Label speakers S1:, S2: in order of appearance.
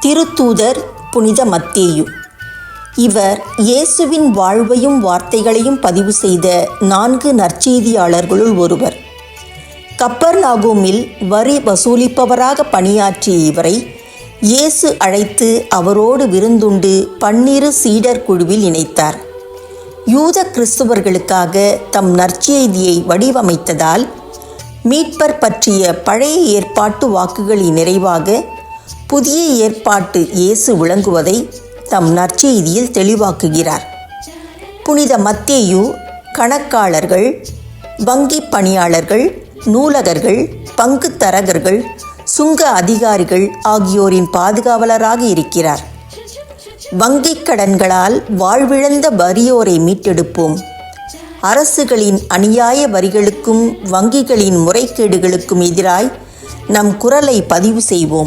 S1: திருத்தூதர் புனித மத்தேயு. இவர் இயேசுவின் வாழ்வையும் வார்த்தைகளையும் பதிவு செய்த 4 நற்செய்தியாளர்களுள் ஒருவர். கப்பர்நாகூமில் வரி வசூலிப்பவராக பணியாற்றிய இவரை இயேசு அழைத்து அவரோடு விருந்துண்டு 12 சீடர் குழுவில் இணைத்தார். யூத கிறிஸ்தவர்களுக்காக தம் நற்செய்தியை வடிவமைத்ததால் மீட்பர் பற்றிய பழைய ஏற்பாட்டு வாக்குகளின் நிறைவாக புதிய ஏற்பாட்டு இயேசு விளங்குவதை தம் நற்செய்தியில் தெளிவாக்குகிறார். புனித மத்தேயு கணக்காளர்கள், வங்கி பணியாளர்கள், நூலகர்கள், பங்குத்தரகர்கள், சுங்க அதிகாரிகள் ஆகியோரின் பாதுகாவலராக இருக்கிறார். வங்கிக் கடன்களால் வாழ்விழந்த வறியோரை மீட்டெடுப்போம். அரசுகளின் அநியாய வரிகளுக்கும் வங்கிகளின் முறைகேடுகளுக்கும் எதிராய் நம் குரலை பதிவு செய்வோம்.